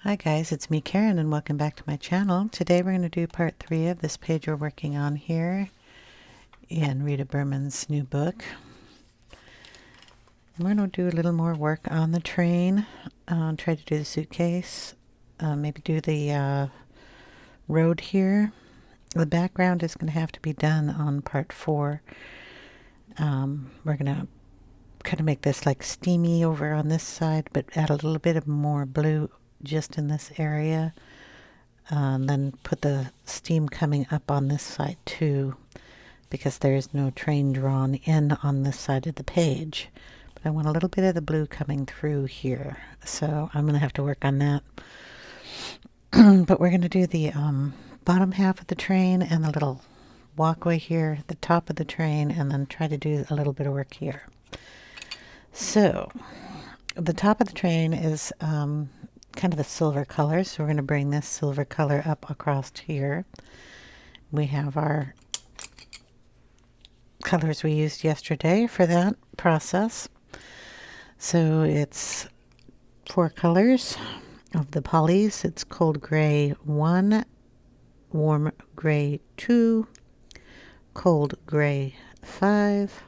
Hi guys, it's me Karen and welcome back to my channel. Today we're going to do part 3 of this page we're working on here in Rita Berman's new book. We're going to do a little more work on the train, try to do the suitcase, maybe do the road here. The background is going to have to be done on part 4. We're going to kind of make this like steamy over on this side, but add a little bit of more blue just in this area. Then put the steam coming up on this side too, because there is no train drawn in on this side of the page. But I want a little bit of the blue coming through here, so I'm going to have to work on that. But we're going to do the bottom half of the train and the little walkway here at the top of the train, and then try to do a little bit of work here. So the top of the train is kind of a silver color, so we're going to bring this silver color up across here. We have our colors we used yesterday for that process. So it's 4 colors of the polys. It's cold gray 1, warm gray 2, cold gray 5,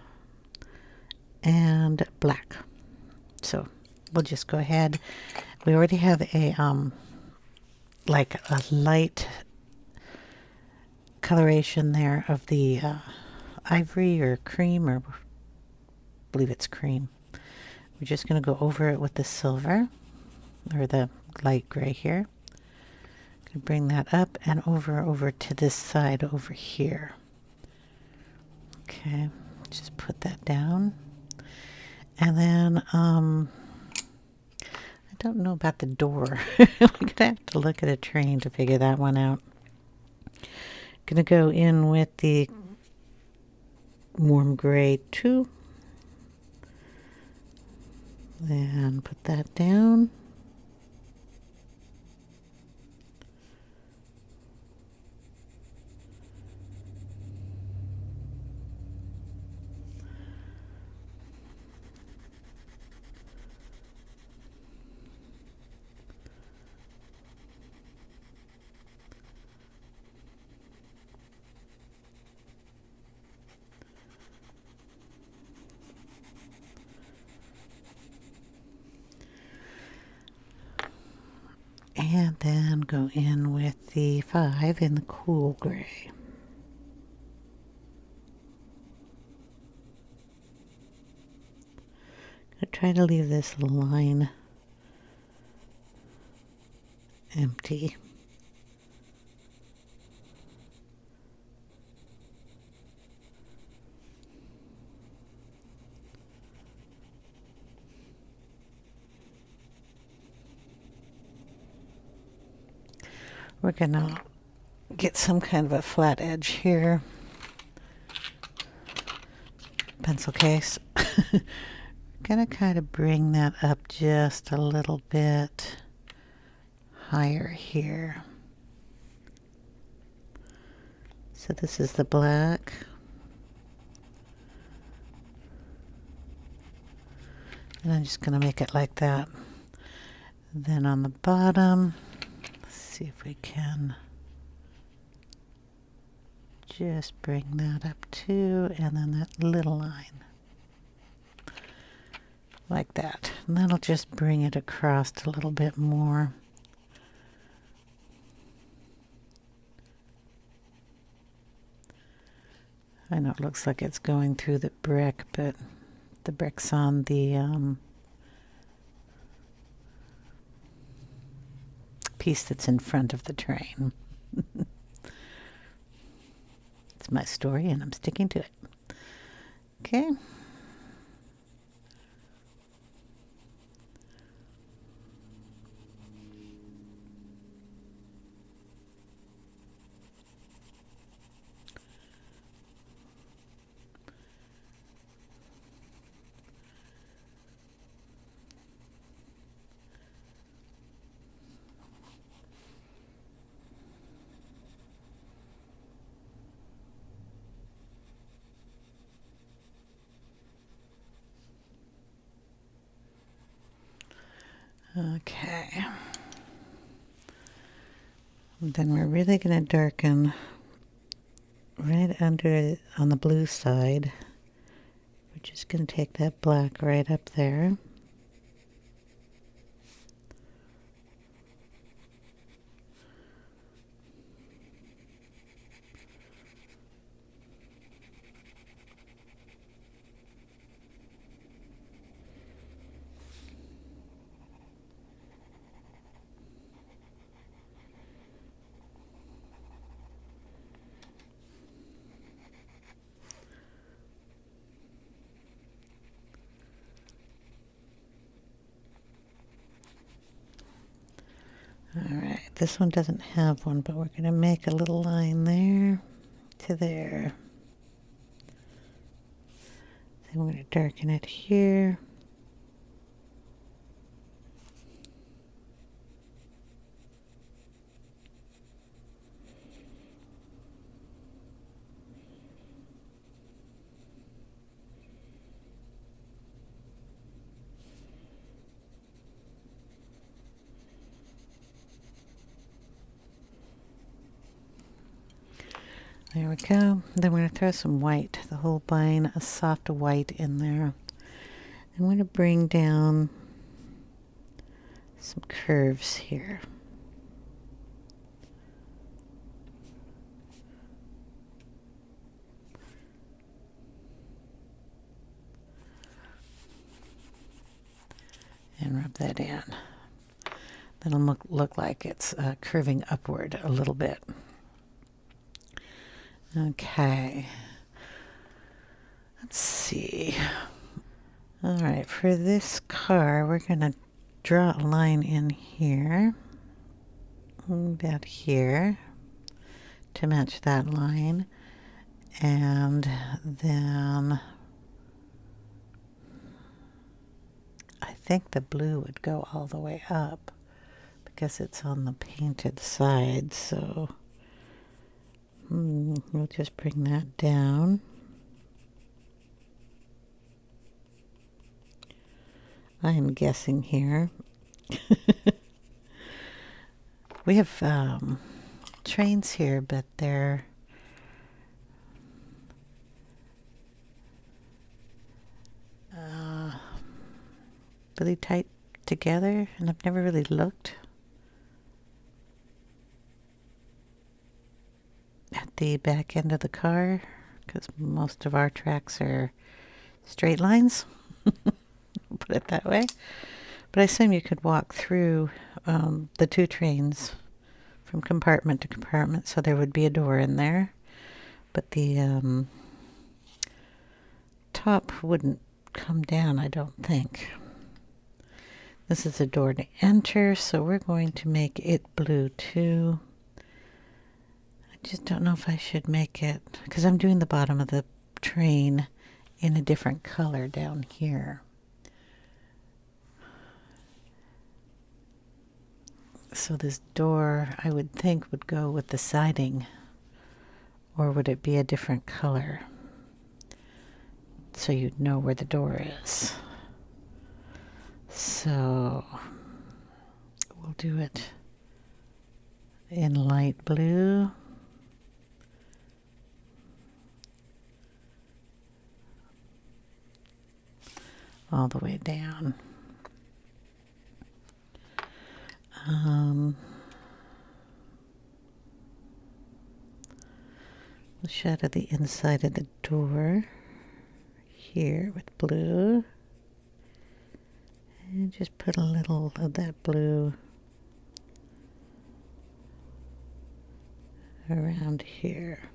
and black. So we'll just go ahead. We already have a like a light coloration there of the ivory or cream, or I believe it's cream. We're just going to go over it with the silver or the light gray here. Going to bring that up and over to this side over here. Okay, just put that down. And then I don't know about the door. We're going to have to look at a train to figure that one out. Going to go in with the warm gray 2 and put that down. And then go in with the 5 in the cool gray. Gonna try to leave this line empty. We're gonna get some kind of a flat edge here. Pencil case. Gonna kind of bring that up just a little bit higher here. So this is the black. And I'm just gonna make it like that. Then on the bottom, see if we can just bring that up too, and then that little line like that, and that'll just bring it across a little bit more. I know it looks like it's going through the brick, but the brick's on the piece that's in front of the train. It's my story and I'm sticking to it. Okay. Okay. And then we're really going to darken right under on the blue side. We're just going to take that black right up there. Alright, this one doesn't have one, but we're going to make a little line there to there. Then we're going to darken it here. There we go. Then we're going to throw some white, the Holbein, a soft white in there. I'm going to bring down some curves here. And rub that in. That'll look like it's curving upward a little bit. Okay. Let's see. All right, for this car, we're going to draw a line in here, about here, to match that line. And then I think the blue would go all the way up because it's on the painted side, so we'll just bring that down. I am guessing here. We have trains here, but they're really tight together, and I've never really looked at the back end of the car because most of our tracks are straight lines. Put it that way. But I assume you could walk through the two trains from compartment to compartment, so there would be a door in there. But the top wouldn't come down, I don't think. This is a door to enter, so we're going to make it blue too. I just don't know if I should make it, because I'm doing the bottom of the train in a different color down here. So this door, I would think, would go with the siding, or would it be a different color? So you'd know where the door is. So we'll do it in light blue. All the way down. We'll shadow the inside of the door here with blue. And just put a little of that blue around here.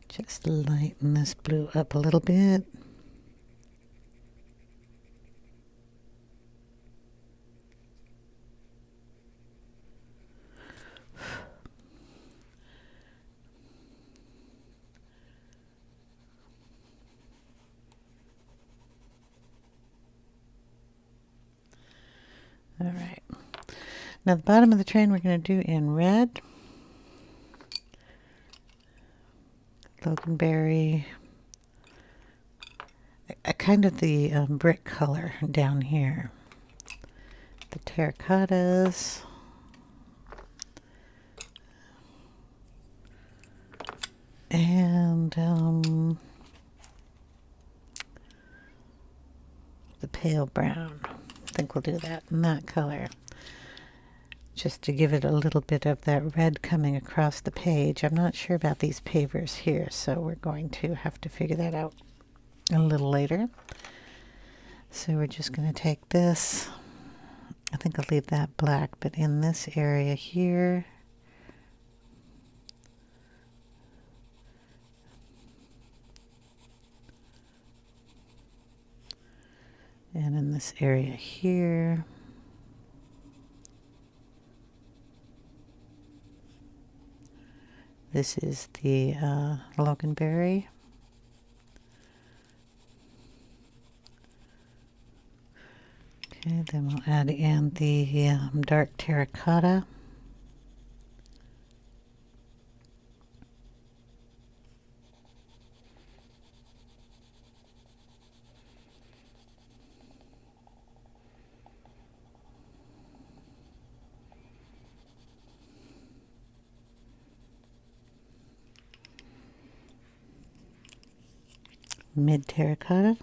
Just lighten this blue up a little bit. All right. Now the bottom of the train we're going to do in red. Loganberry. Kind of the brick color down here. The terracottas. And the pale brown. I think we'll do that in that color. Just to give it a little bit of that red coming across the page. I'm not sure about these pavers here, so we're going to have to figure that out a little later. So we're just going to take this. I think I'll leave that black, but in this area here, and in this area here, this is the Loganberry. Okay, then we'll add in the dark terracotta. Mid terracotta.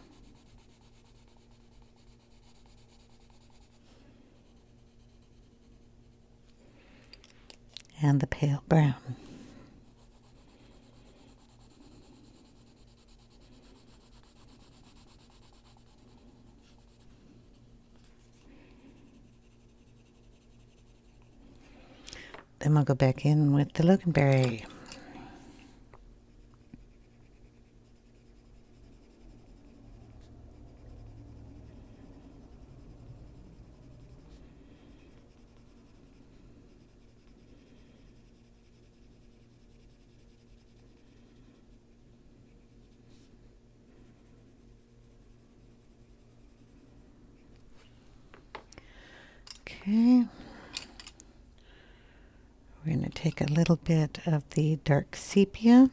And the pale brown. Then we'll go back in with the Loganberry. Okay. We're going to take a little bit of the dark sepia.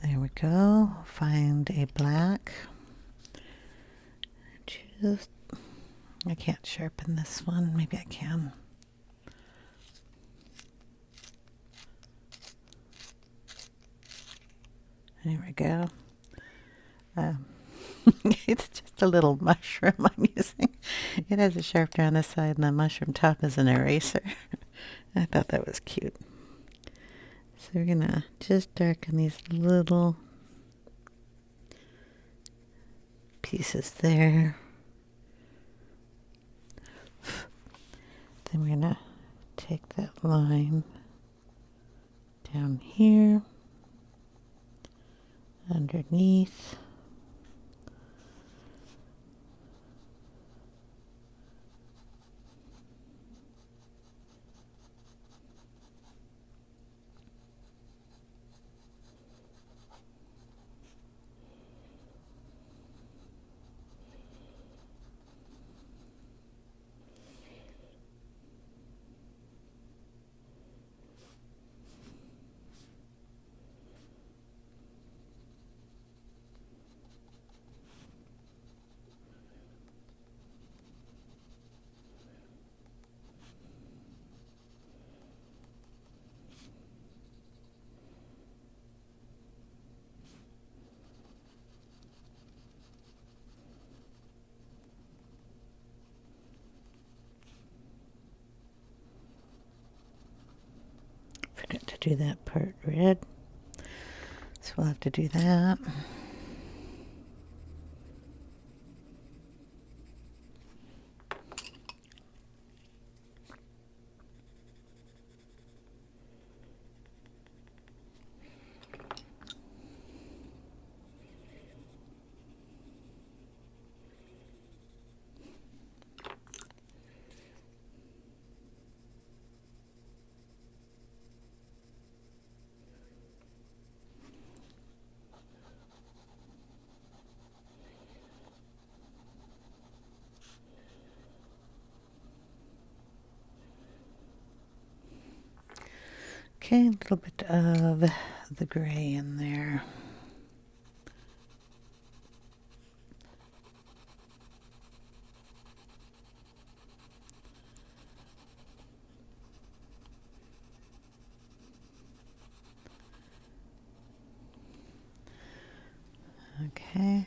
There we go. Find a black. I can't sharpen this one. Maybe I can. There we go. It's just a little mushroom I'm using. It has a sharpener on the side and the mushroom top is an eraser. I thought that was cute. So we're going to just darken these little pieces there. Then we're going to take that line down here, underneath. do that part red. So we'll have to do that. Okay, a little bit of the gray in there. Okay.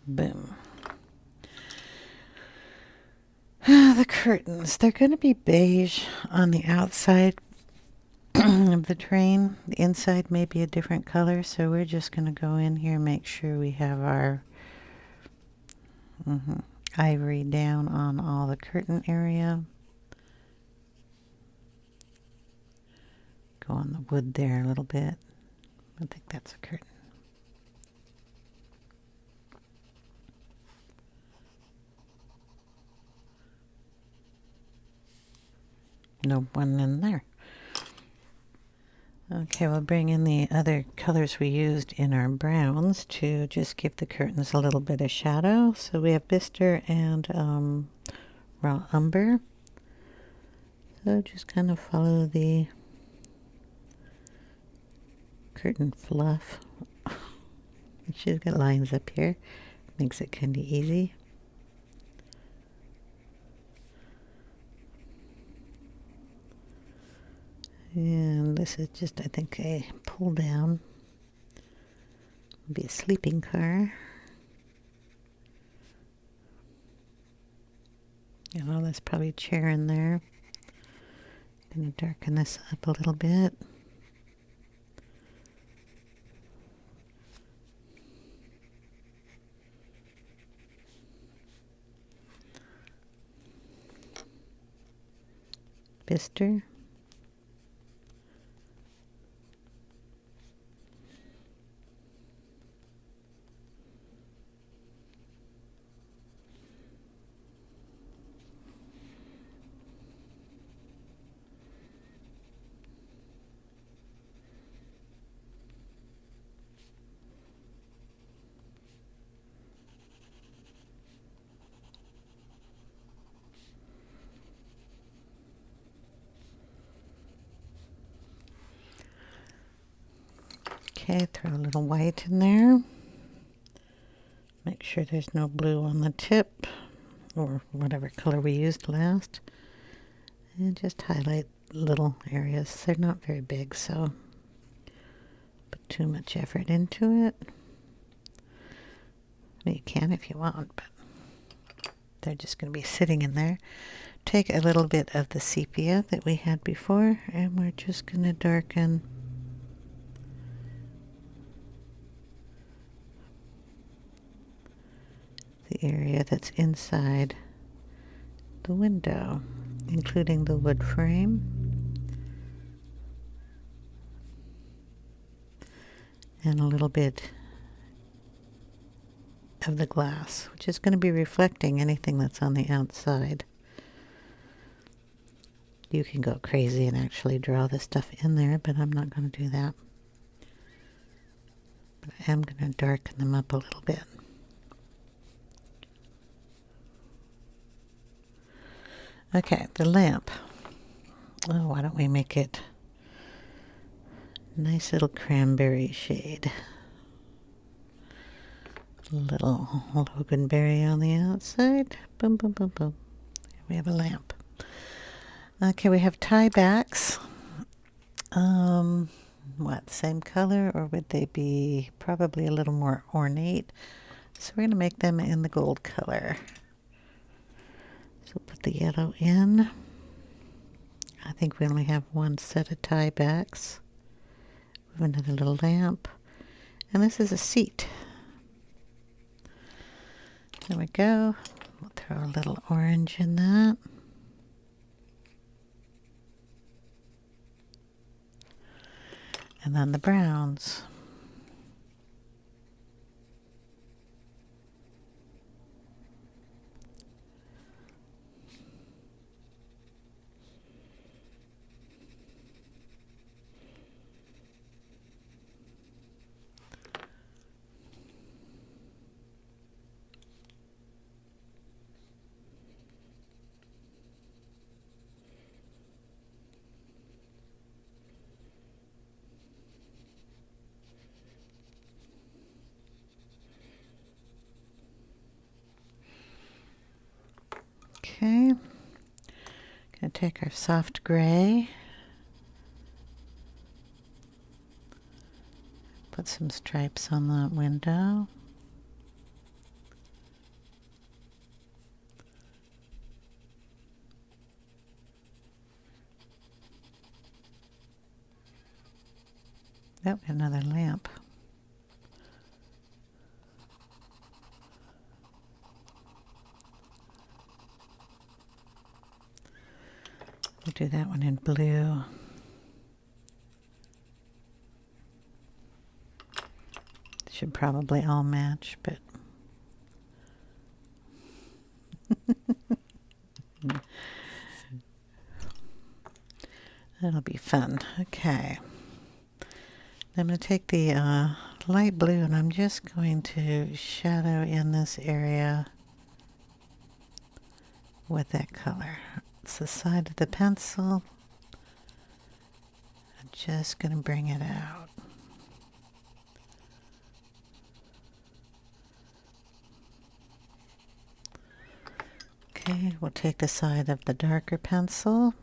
Boom. The curtains, they're going to be beige on the outside of the train. The inside may be a different color, so we're just going to go in here and make sure we have our ivory down on all the curtain area. Go on the wood there a little bit. I think that's a curtain. No one in there. Okay, we'll bring in the other colors we used in our browns to just give the curtains a little bit of shadow. So we have Bister and raw Umber. So just kind of follow the curtain fluff. She's got lines up here. Makes it kind of easy. And this is just, I think, a pull down. Be a sleeping car. You know, there's probably a chair in there. Gonna darken this up a little bit. Bister. Okay, throw a little white in there. Make sure there's no blue on the tip or whatever color we used last. And just highlight little areas. They're not very big, so put too much effort into it. You can if you want, but they're just going to be sitting in there. Take a little bit of the sepia that we had before, and we're just going to darken the area that's inside the window, including the wood frame. And a little bit of the glass, which is going to be reflecting anything that's on the outside. You can go crazy and actually draw this stuff in there, but I'm not going to do that. But I am going to darken them up a little bit. Okay, the lamp. Oh, why don't we make it a nice little cranberry shade. A little Loganberry on the outside. Boom, boom, boom, boom. We have a lamp. Okay, we have tie backs. What, same color, or would they be probably a little more ornate? So we're going to make them in the gold color. the yellow in. I think we only have one set of tie backs. We have another little lamp. And this is a seat. There we go. We'll throw a little orange in that. And then the browns. Okay, gonna take our soft gray, put some stripes on the window. Oh, another lamp. We'll do that one in blue. Should probably all match, but that'll be fun. Okay. I'm going to take the light blue and I'm just going to shadow in this area with that color. It's the side of the pencil. I'm just going to bring it out. Okay, we'll take the side of the darker pencil.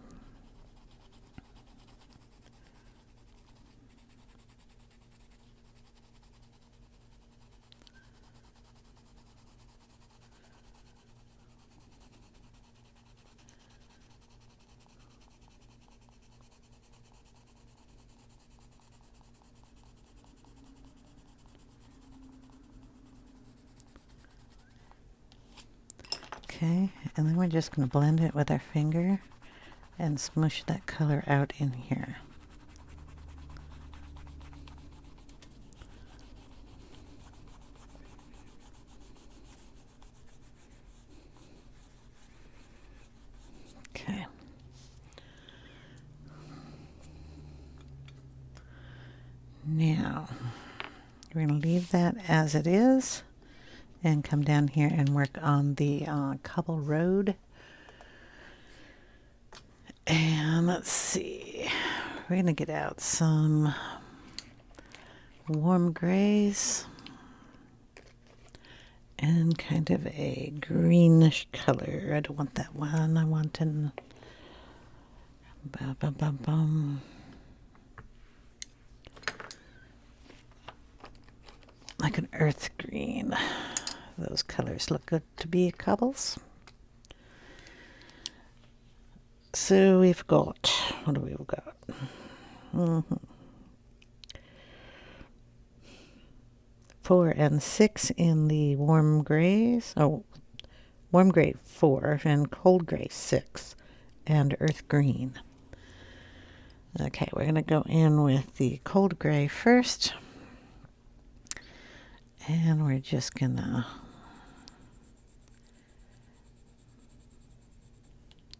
Okay, and then we're just going to blend it with our finger and smush that color out in here. Okay. Now, we're going to leave that as it is. And come down here and work on the cobble road. And let's see, we're going to get out some warm grays and kind of a greenish color. I don't want that one. I want an like an earth green. Those colors look good to be cobbles. So we've got, what do we got? 4 and 6 in the warm grays. Oh, warm gray 4 and cold gray 6 and earth green. Okay, we're going to go in with the cold gray first. And we're just going to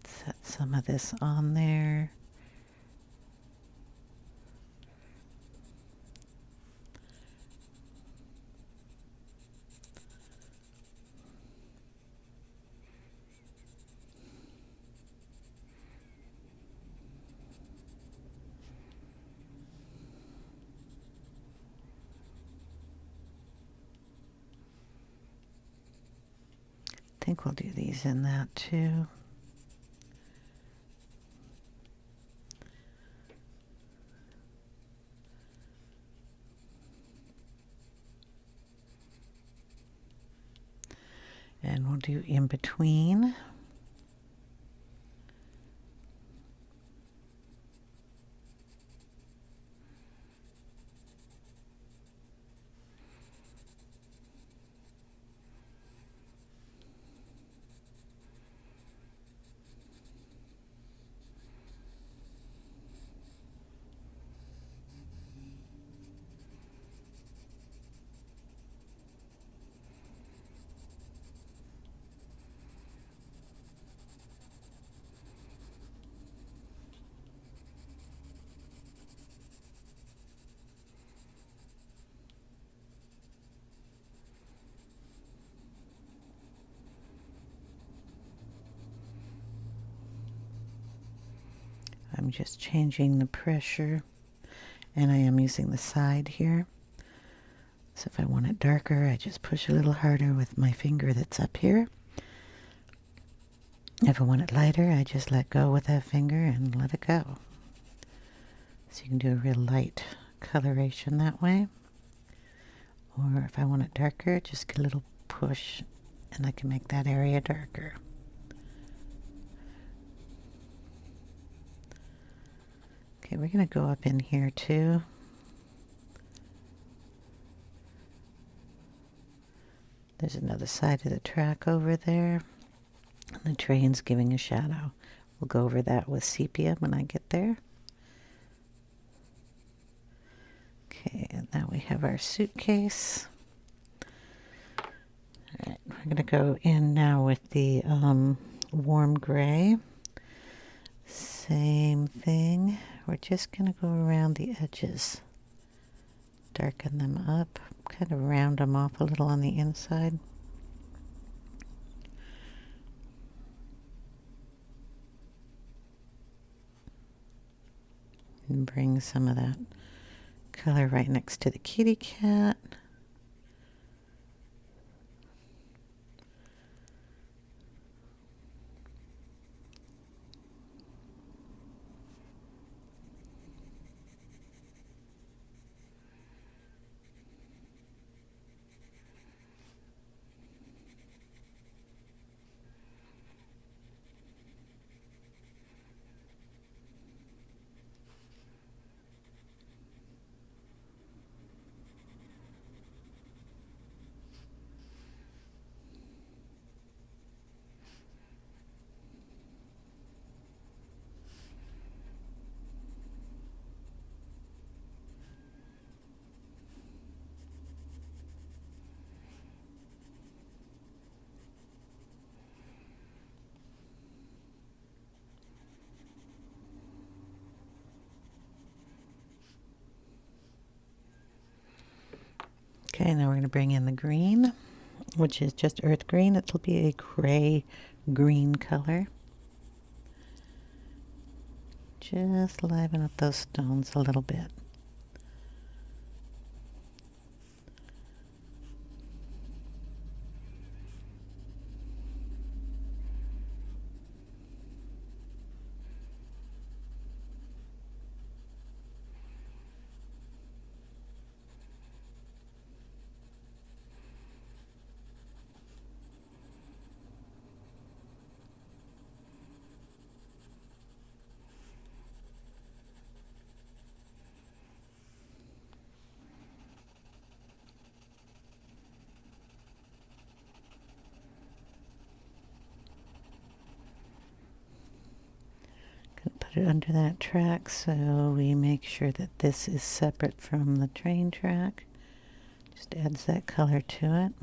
set some of this on there. I think we'll do these in that too. And we'll do in between. I'm just changing the pressure, and I am using the side here. So if I want it darker, I just push a little harder with my finger that's up here. If I want it lighter, I just let go with that finger and let it go. So you can do a real light coloration that way. Or if I want it darker, just get a little push and I can make that area darker. Okay, we're going to go up in here too. There's another side of the track over there. And the train's giving a shadow. We'll go over that with sepia when I get there. Okay, and now we have our suitcase. Alright, we're going to go in now with the warm gray. Same thing. We're just going to go around the edges. Darken them up. Kind of round them off a little on the inside. And bring some of that color right next to the kitty cat. Okay, now we're going to bring in the green, which is just earth green. It'll be a gray green color. Just liven up those stones a little bit. Put it under that track so we make sure that this is separate from the train track. Just adds that color to it.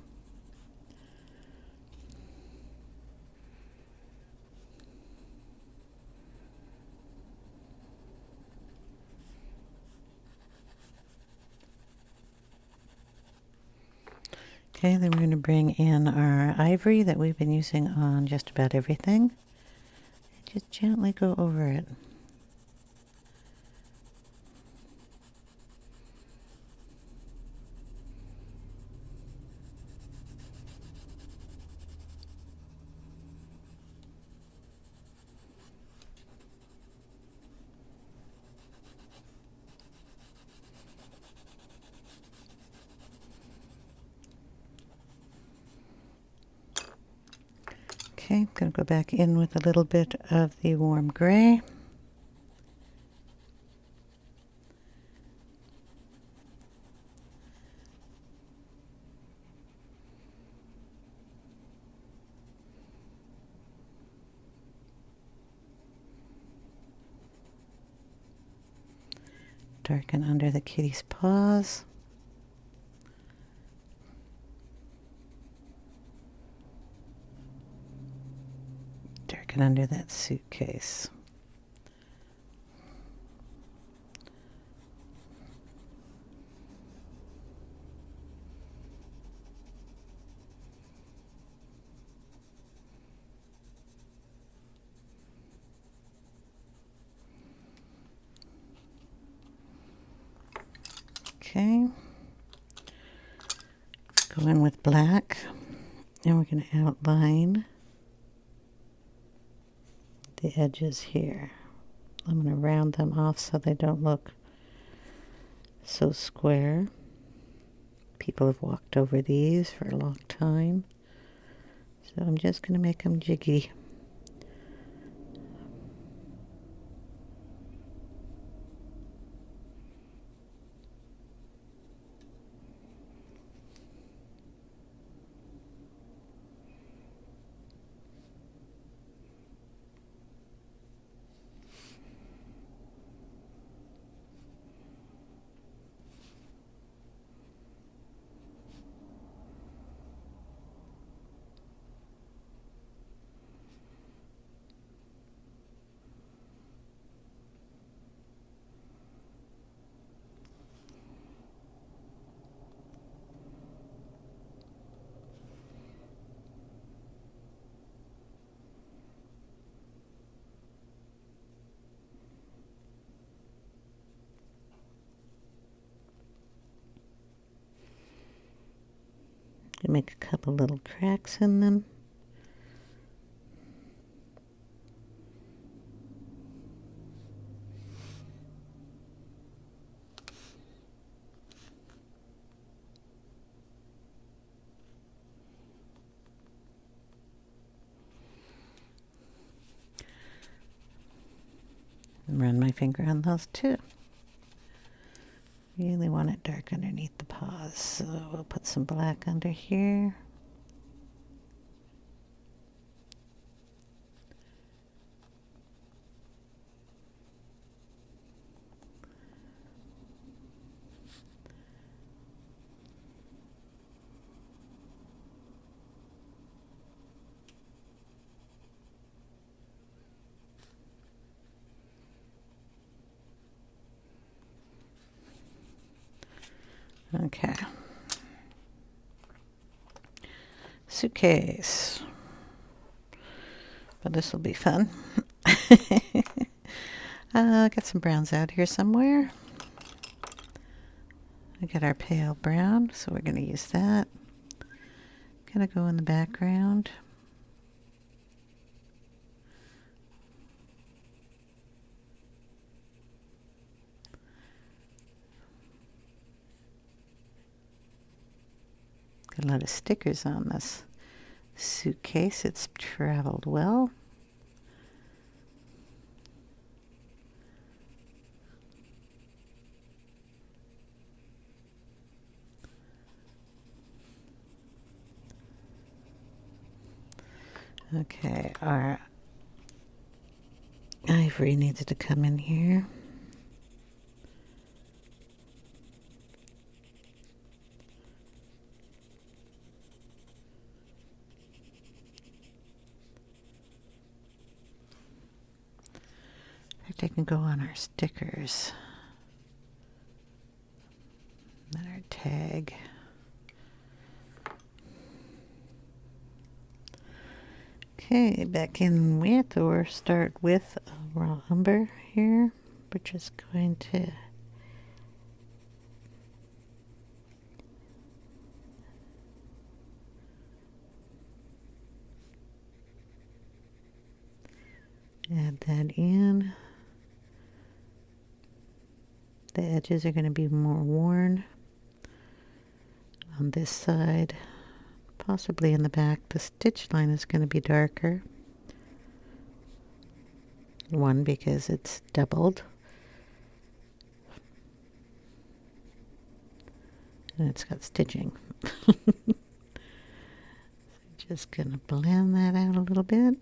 Okay, then we're going to bring in our ivory that we've been using on just about everything. Just gently go over it. Okay, I'm going to go back in with a little bit of the warm gray. Darken under the kitty's paws. Darken under that suitcase. Okay. Go in with black, and we're going to outline the edges here. I'm going to round them off so they don't look so square. People have walked over these for a long time, so I'm just going to make them jiggy. Make a couple little cracks in them. And run my finger on those too. Really want it dark underneath the paws, so we'll put some black under here. Okay. Suitcase. But this will be fun. Got some browns out here somewhere. We got our pale brown, so we're going to use that. Gonna go in the background. Got a lot of stickers on this suitcase. It's traveled well. Okay, our ivory needs to come in here. In fact, I can go on our stickers. And our tag. Okay, back in with, or start with raw umber here. We're just going to add that in. The edges are going to be more worn on this side. Possibly in the back, the stitch line is going to be darker. One, because it's doubled. And it's got stitching. Just going to blend that out a little bit.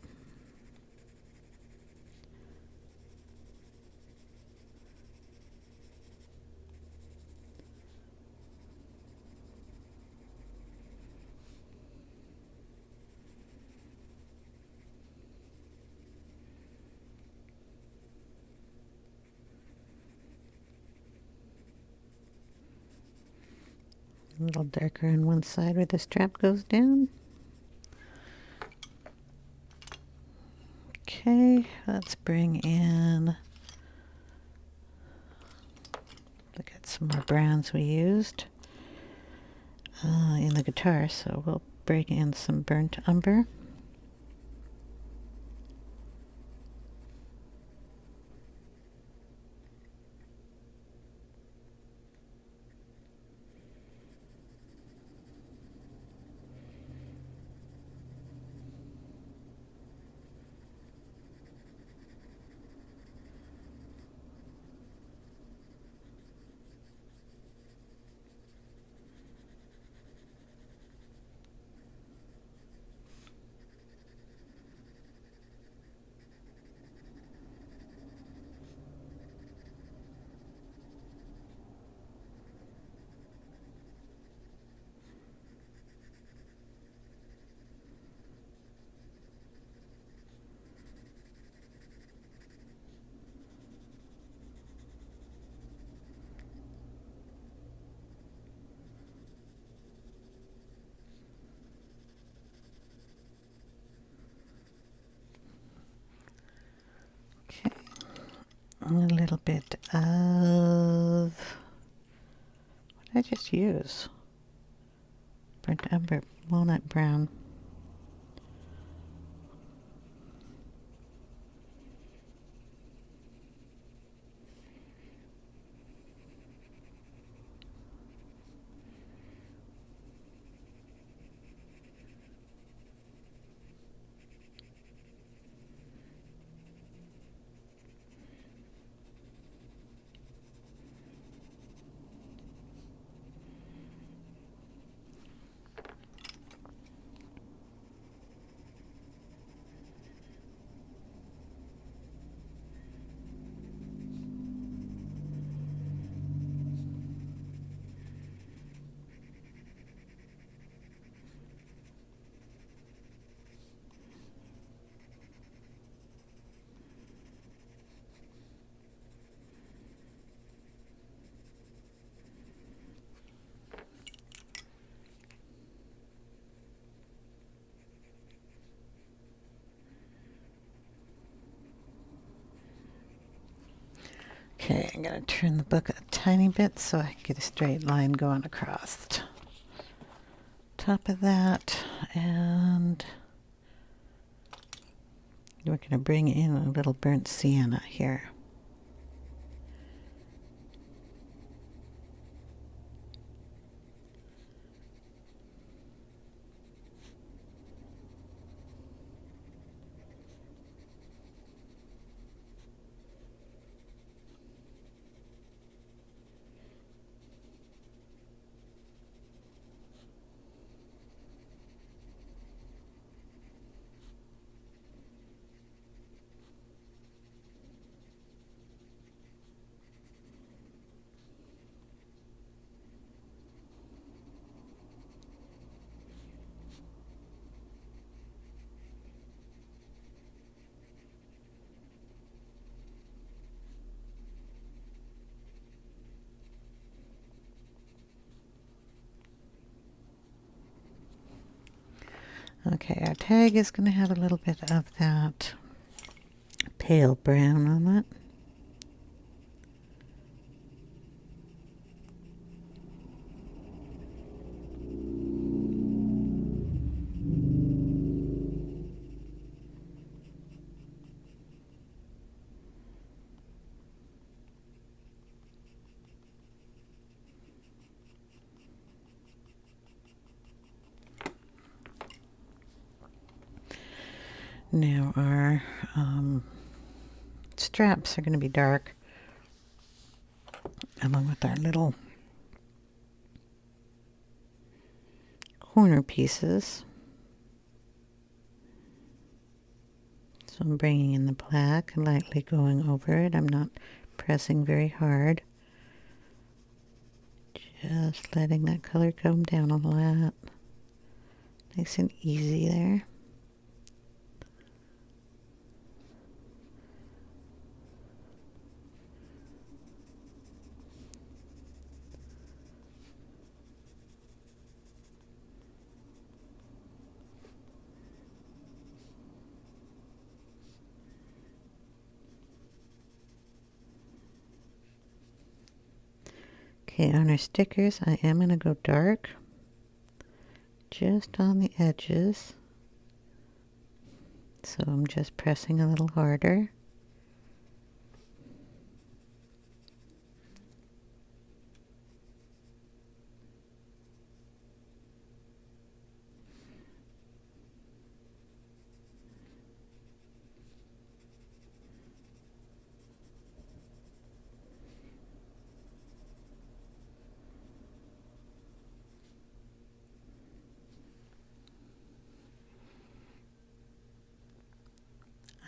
A little darker on one side where the strap goes down. Okay, let's bring in, look at some more browns we used in the guitar, so we'll bring in some burnt umber. Okay, a little bit of, what did I just use? Burnt umber, walnut brown. Okay, I'm going to turn the book a tiny bit so I can get a straight line going across the top of that. And we're going to bring in a little burnt sienna here. Okay, our tag is going to have a little bit of that pale brown on it. Now our straps are going to be dark, along with our little corner pieces. So I'm bringing in the black and lightly going over it. I'm not pressing very hard. Just letting that color come down a lot. Nice and easy there. Okay, on our stickers, I am going to go dark, just on the edges. So I'm just pressing a little harder.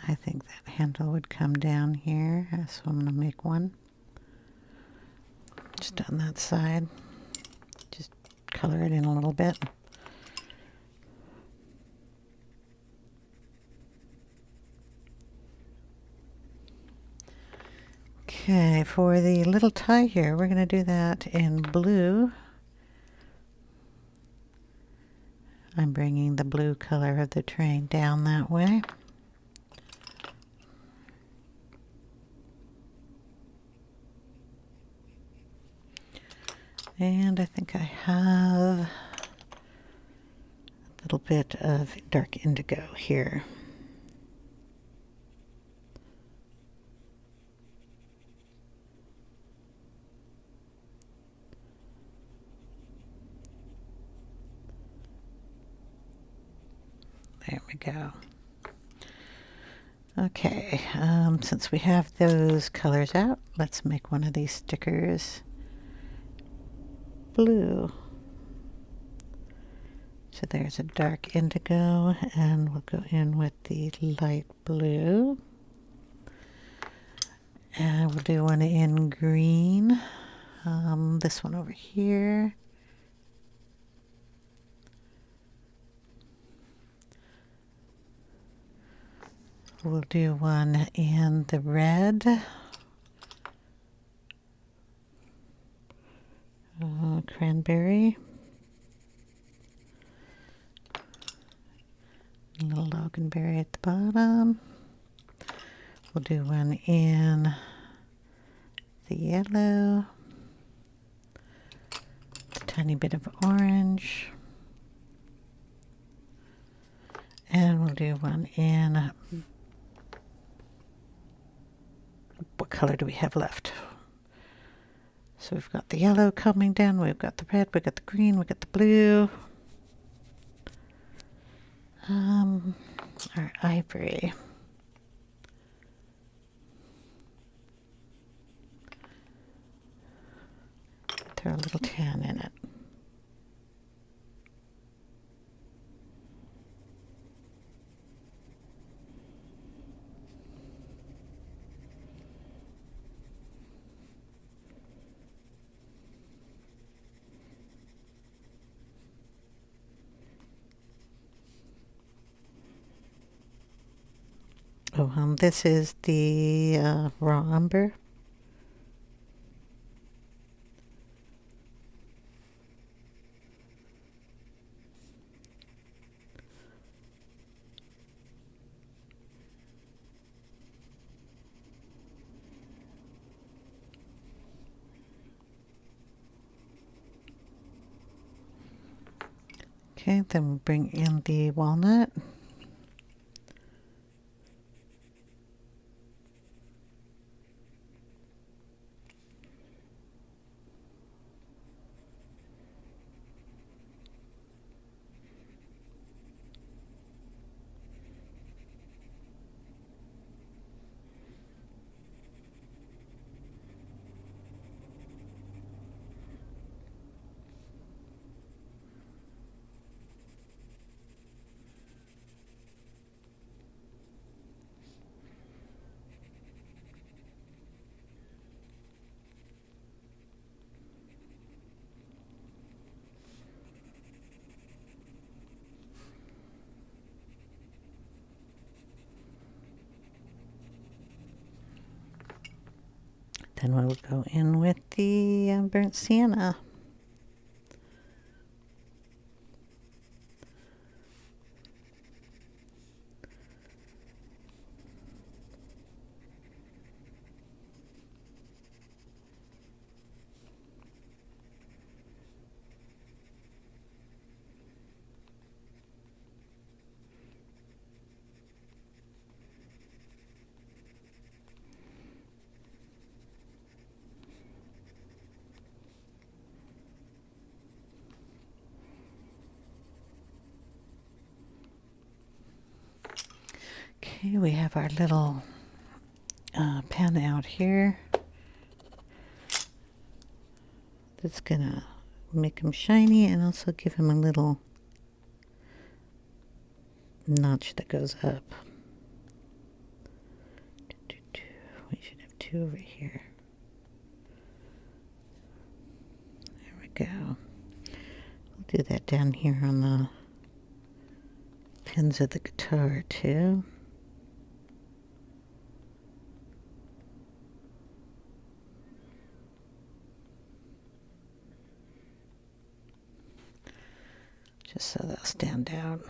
I think that handle would come down here, so I'm going to make one just on that side. Just color it in a little bit. Okay, for the little tie here, we're going to do that in blue. I'm bringing the blue color of the train down that way. And I think I have a little bit of dark indigo here. There we go. Okay, since we have those colors out, let's make one of these stickers blue. So there's a dark indigo, and we'll go in with the light blue. And we'll do one in green. This one over here. We'll do one in the red. Cranberry. A little Loganberry at the bottom. We'll do one in the yellow. A tiny bit of orange. And we'll do one in, what color do we have left? So we've got the yellow coming down, we've got the red, we've got the green, we've got the blue. Our ivory. Throw a little tan in it. Oh, this is the raw umber. Okay, then we'll bring in the walnut. Then we'll go in with the burnt sienna. Okay, we have our little pen out here. That's gonna make him shiny and also give him a little notch that goes up. We should have two over here. There we go. We'll do that down here on the pins of the guitar too. Just so they'll stand out.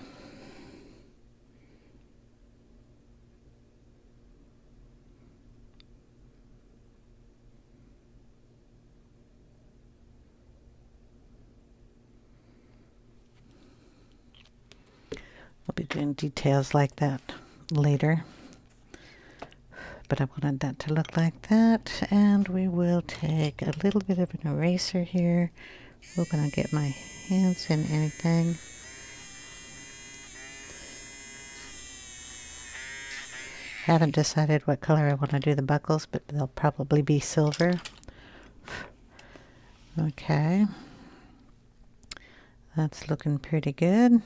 I'll be doing details like that later, but I wanted that to look like that. And we will take a little bit of an eraser here. We're gonna get my hands in anything. Haven't decided what color I want to do the buckles, but they'll probably be silver. Okay, that's looking pretty good.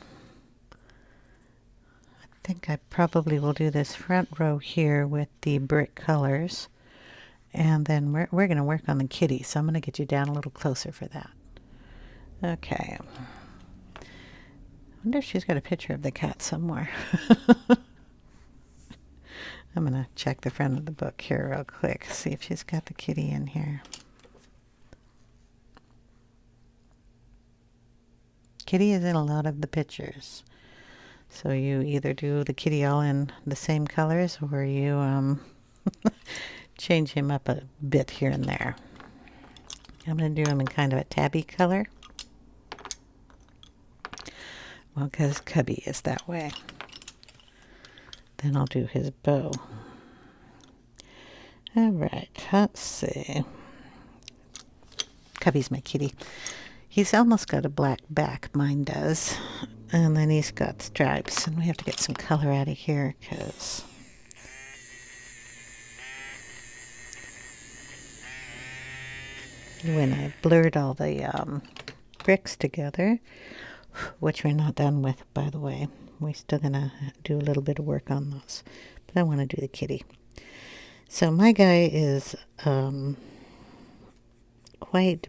I think I probably will do this front row here with the brick colors, and then we're going to work on the kitty, so I'm going to get you down a little closer for that. Okay, I wonder if she's got a picture of the cat somewhere. I'm going to check the front of the book here real quick, see if she's got the kitty in here. Kitty is in a lot of the pictures. So you either do the kitty all in the same colors, or you change him up a bit here and there. I'm going to do him in kind of a tabby color. Well, because Cubby is that way. Then I'll do his bow. All right, let's see. Cubby's my kitty. He's almost got a black back, mine does. And then he's got stripes, and we have to get some color out of here because when I blurred all the bricks together, which we're not done with, by the way. We're still going to do a little bit of work on those. But I want to do the kitty. So my guy is quite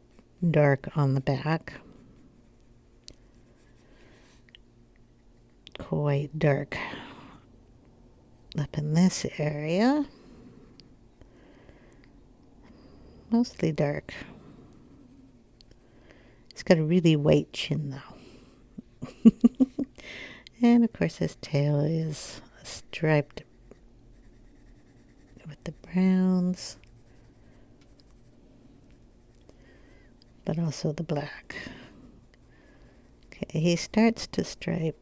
dark on the back. Quite dark up in this area. Mostly dark. He's got a really white chin though. And of course his tail is striped with the browns, but also the black. Okay, he starts to stripe,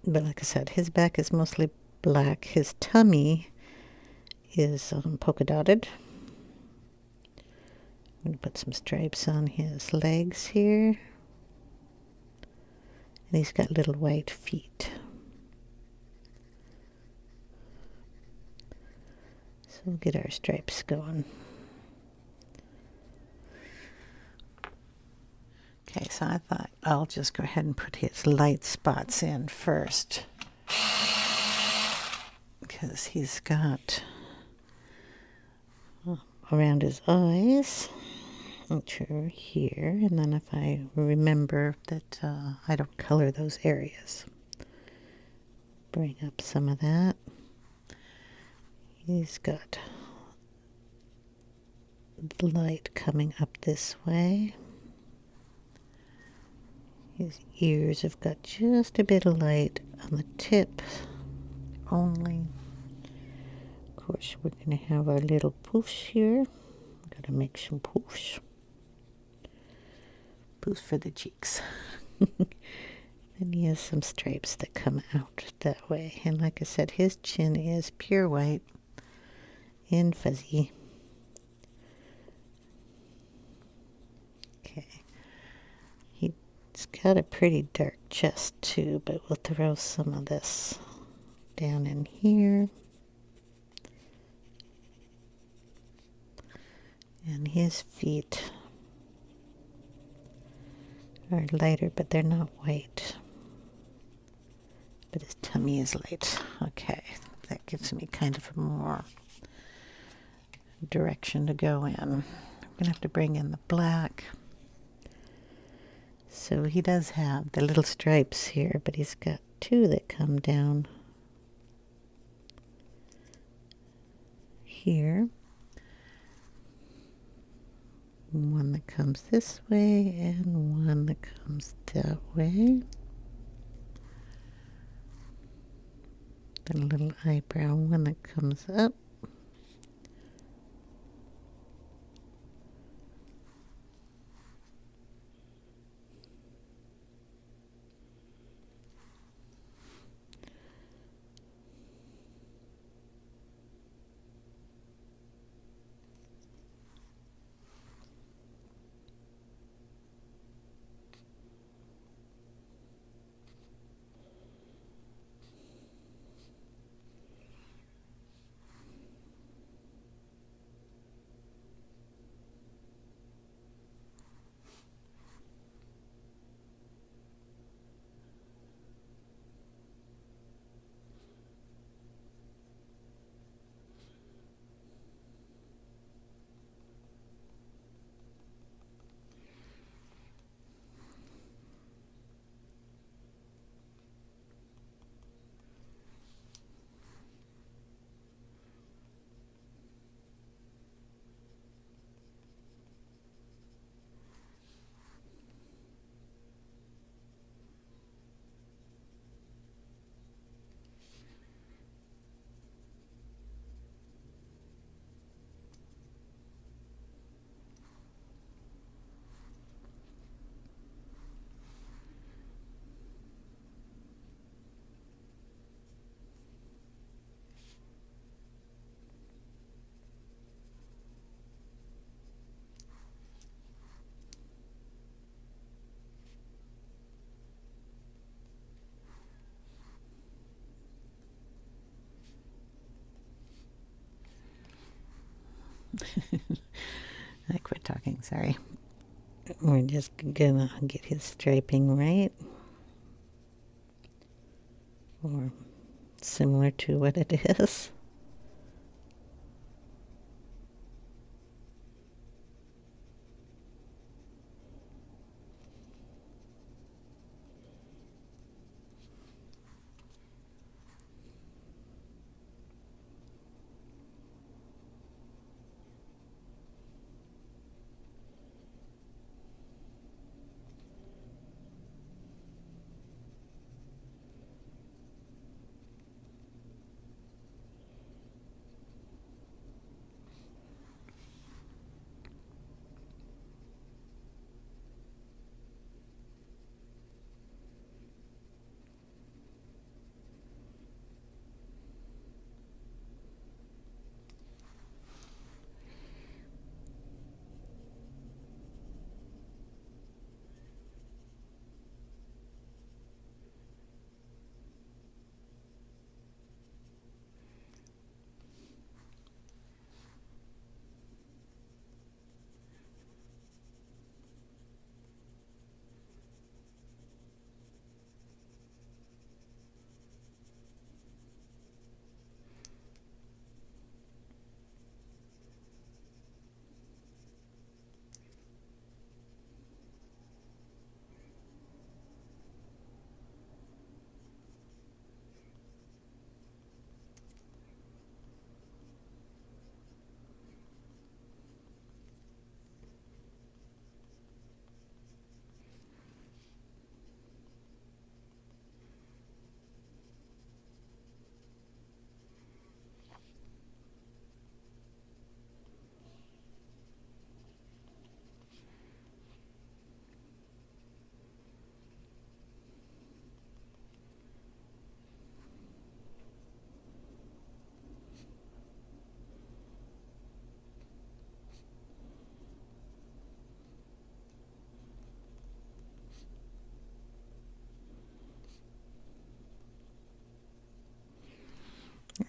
but like I said, his back is mostly black. His tummy is polka dotted. I'm going to put some stripes on his legs here. And he's got little white feet. So we'll get our stripes going. Okay, so I thought I'll just go ahead and put his light spots in first. Because he's got around his eyes, which are here, and then if I remember that I don't color those areas, bring up some of that. He's got the light coming up this way. His ears have got just a bit of light on the tip only. Of course, we're going to have our little poofs here. We're going to make some poofs. Poofs for the cheeks. And he has some stripes that come out that way. And like I said, his chin is pure white and fuzzy. Okay. He's got a pretty dark chest too, but we'll throw some of this down in here. And his feet are lighter, but they're not white. But his tummy is light. Okay, that gives me kind of more direction to go in. I'm gonna have to bring in the black. So he does have the little stripes here, but he's got two that come down here. One that comes this way and one that comes that way. The little eyebrow one that comes up. I quit talking, sorry. We're just gonna get his striping right. Or similar to what it is.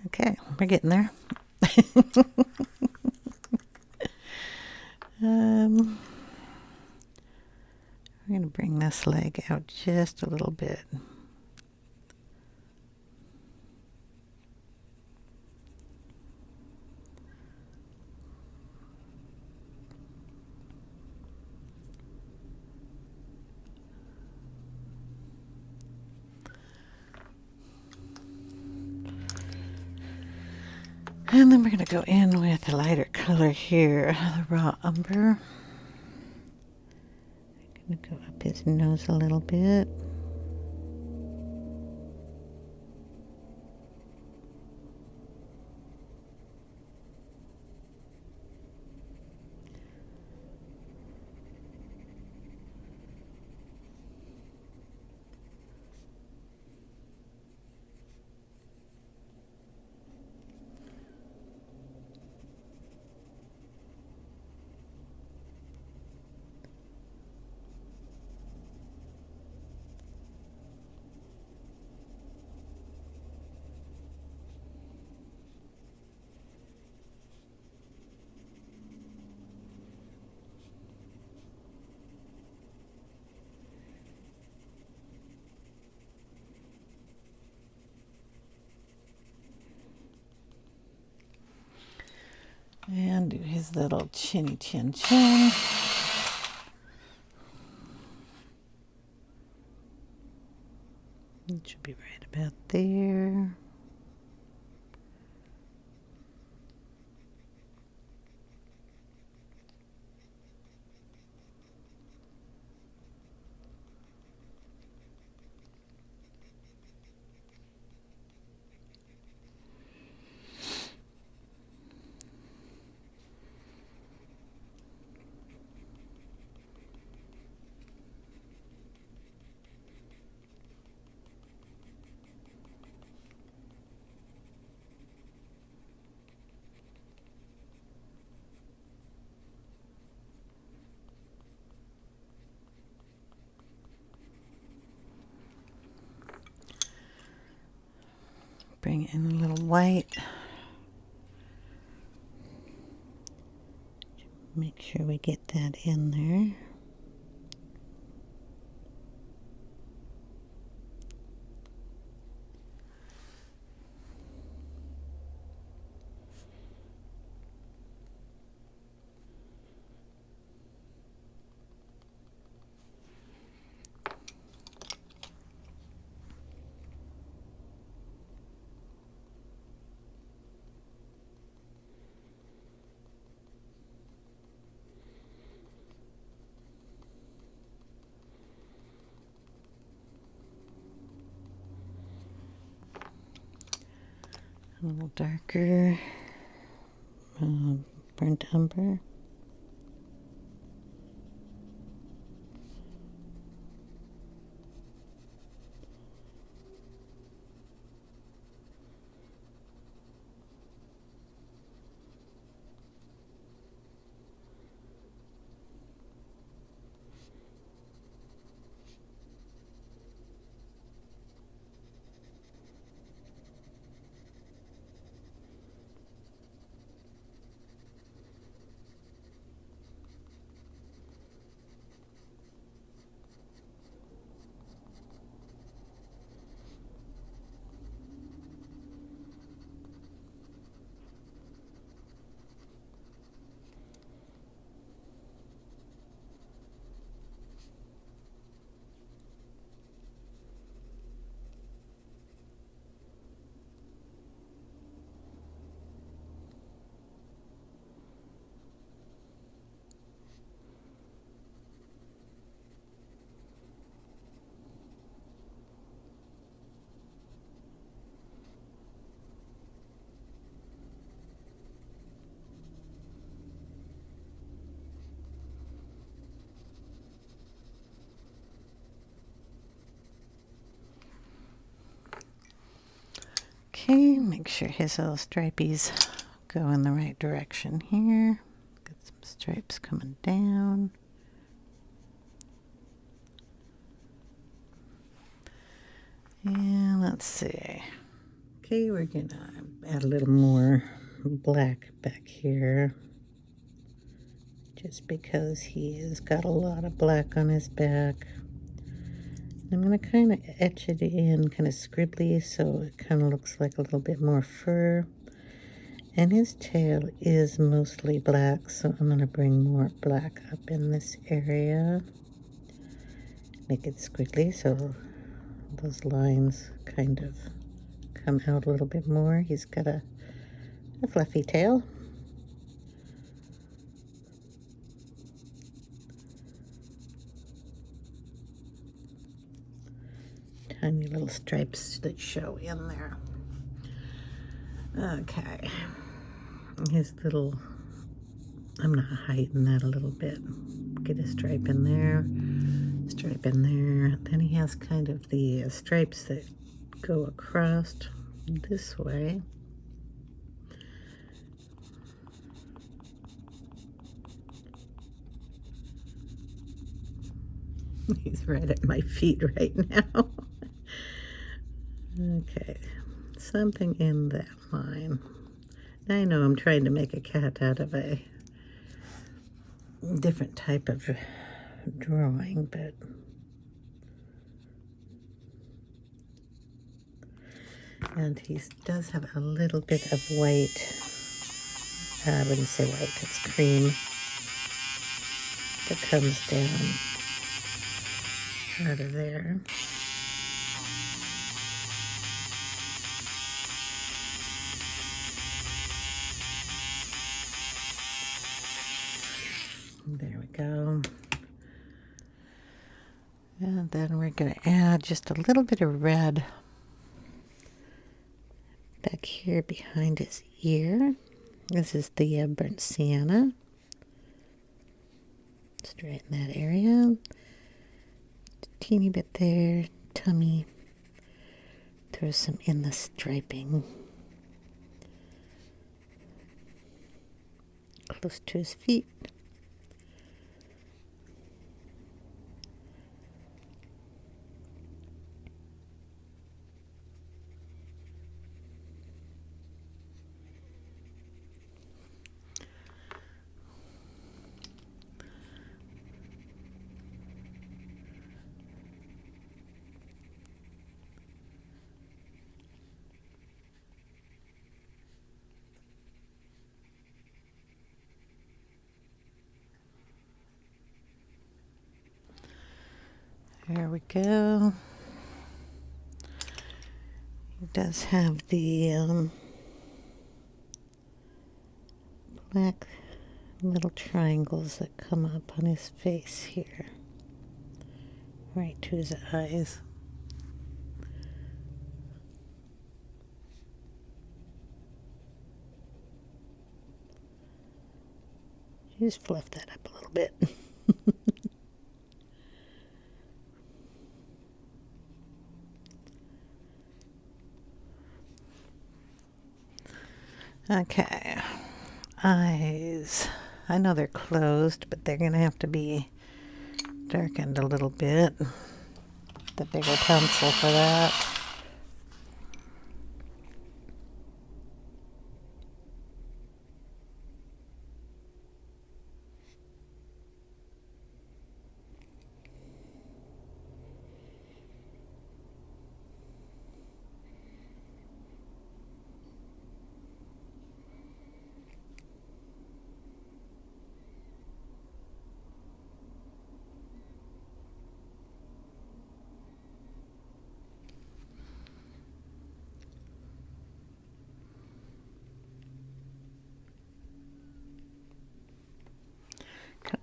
Okay, we're getting there. We're going to bring this leg out just a little bit. And then we're going to go in with a lighter color here, the raw umber. I'm going to go up his nose a little bit. And do his little chinny chin chin. It should be right about there. Bring in a little white. Make sure we get that in there. A little darker, burnt umber. Okay, make sure his little stripies go in the right direction here. Get some stripes coming down. And let's see. Okay, we're gonna add a little more black back here. just because he has got a lot of black on his back. I'm going to kind of etch it in kind of scribbly so it kind of looks like a little bit more fur. And his tail is mostly black, so I'm going to bring more black up in this area. Make it squiggly so those lines kind of come out a little bit more. He's got a fluffy tail. Tiny little stripes that show in there. Okay. His little, I'm gonna heighten that a little bit. Get a stripe in there, stripe in there. Then he has kind of the stripes that go across this way. He's right at my feet right now. Okay, something in that line. I know I'm trying to make a cat out of a different type of drawing, but and he does have a little bit of white. I wouldn't say white, it's cream that comes down out of there. There we go. And then we're going to add just a little bit of red back here behind his ear. This is the burnt sienna. Straighten that area. Teeny bit there. Tummy. Throw some in the striping. Close to his feet. There we go. He does have the black little triangles that come up on his face here, right to his eyes. Just fluff that up a little bit. Okay, eyes. I know they're closed, but they're going to have to be darkened a little bit. The bigger pencil for that.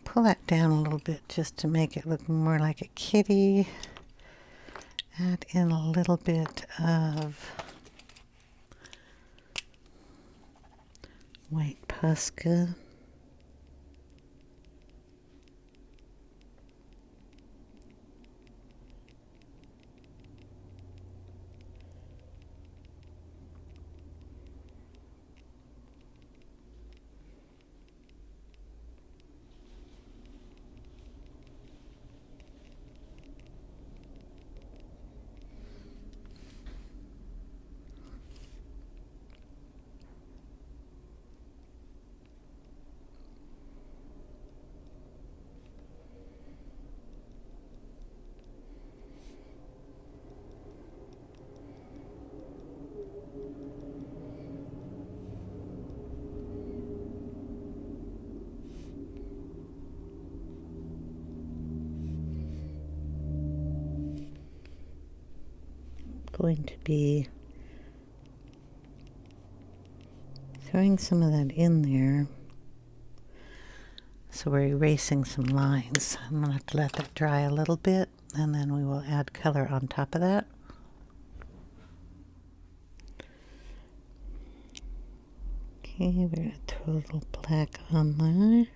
Pull that down a little bit just to make it look more like a kitty. Add in a little bit of white Posca. going to be throwing some of that in there. So we're erasing some lines. I'm going to have to let that dry a little bit, and then we will add color on top of that. Okay, we're going to throw a little black on there.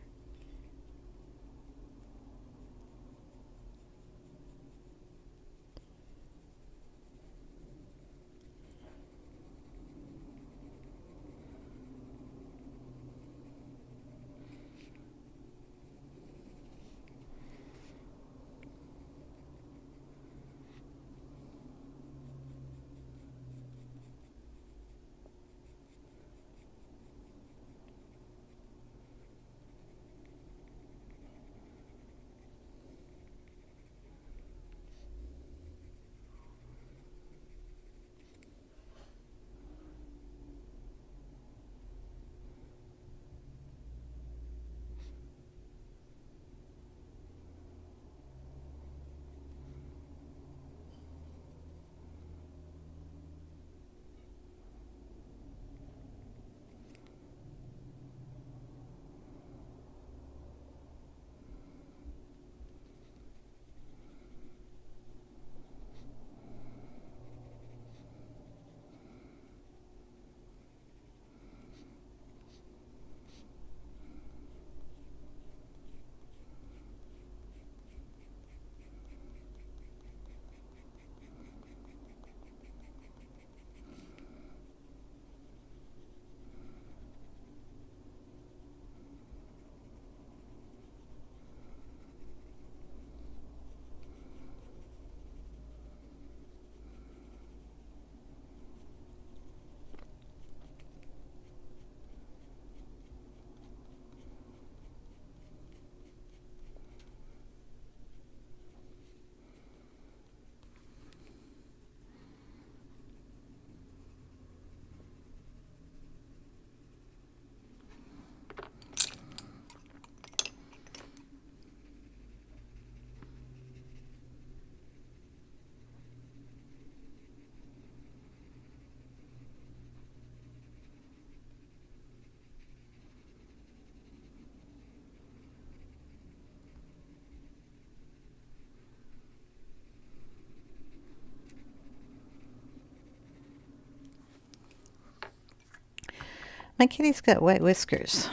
My kitty's got white whiskers.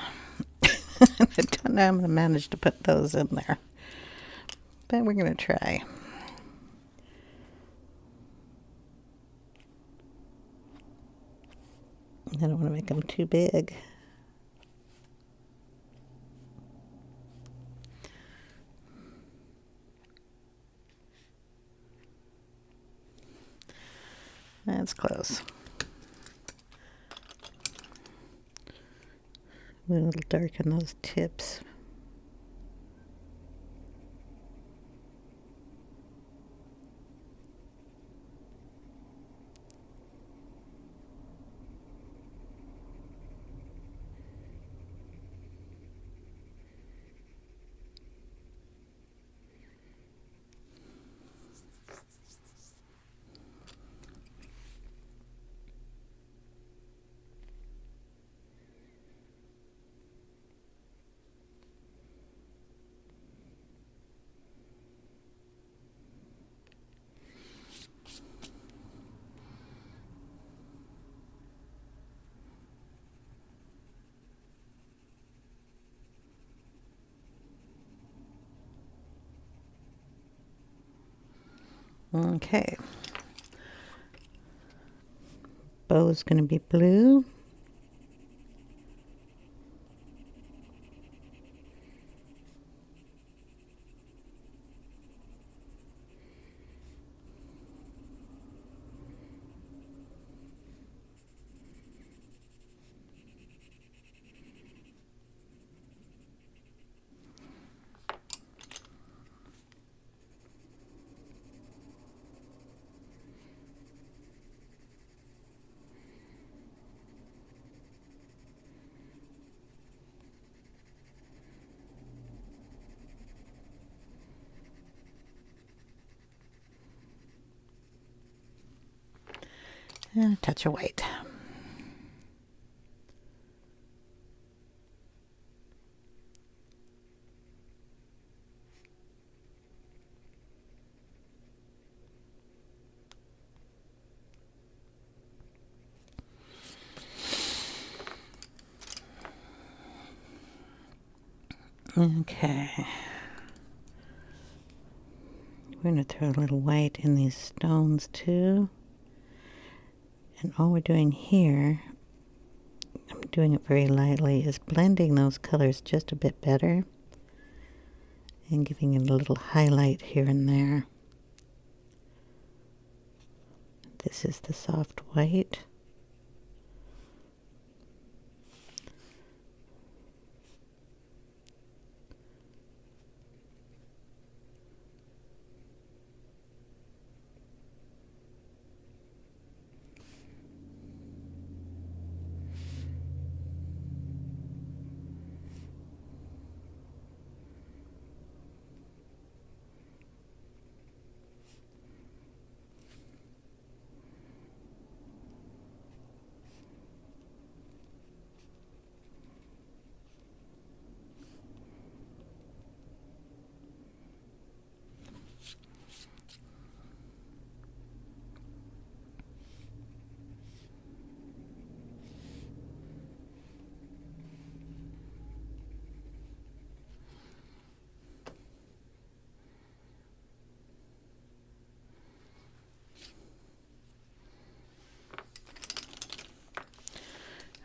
I don't know how I'm going to manage to put those in there, but we're going to try. I don't want to make them too big. That's close. A little darken those tips. Okay. Bow's going to be blue. And a touch of white. Okay. We're going to throw a little white in these stones too. And all we're doing here, I'm doing it very lightly, is blending those colors just a bit better and giving it a little highlight here and there. This is the soft white.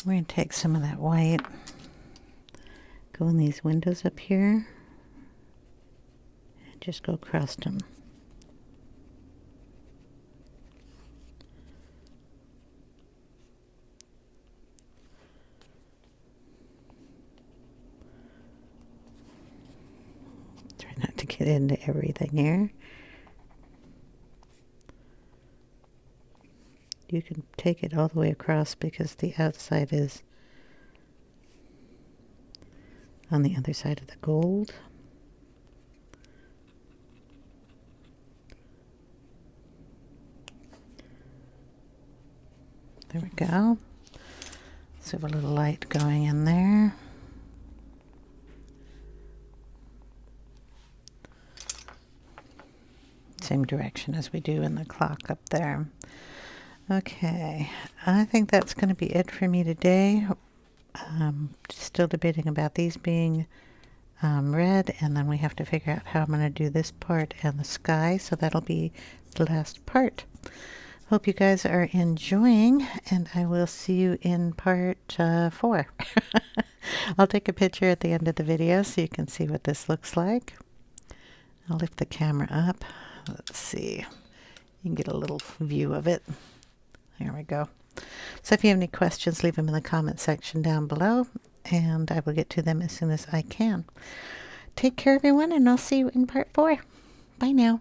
We're going to take some of that white, go in these windows up here, and just go across them. Try not to get into everything here. You can take it all the way across because the outside is on the other side of the gold. There we go. So we have a little light going in there. Same direction as we do in the clock up there. Okay, I think that's going to be it for me today. Still debating about these being red, and then we have to figure out how I'm going to do this part and the sky, so that'll be the last part. Hope you guys are enjoying, and I will see you in part 4. I'll take a picture at the end of the video so you can see what this looks like. I'll lift the camera up. Let's see. You can get a little view of it. There we go. So if you have any questions, leave them in the comment section down below, and I will get to them as soon as I can. Take care, everyone, and I'll see you in part 4. Bye now.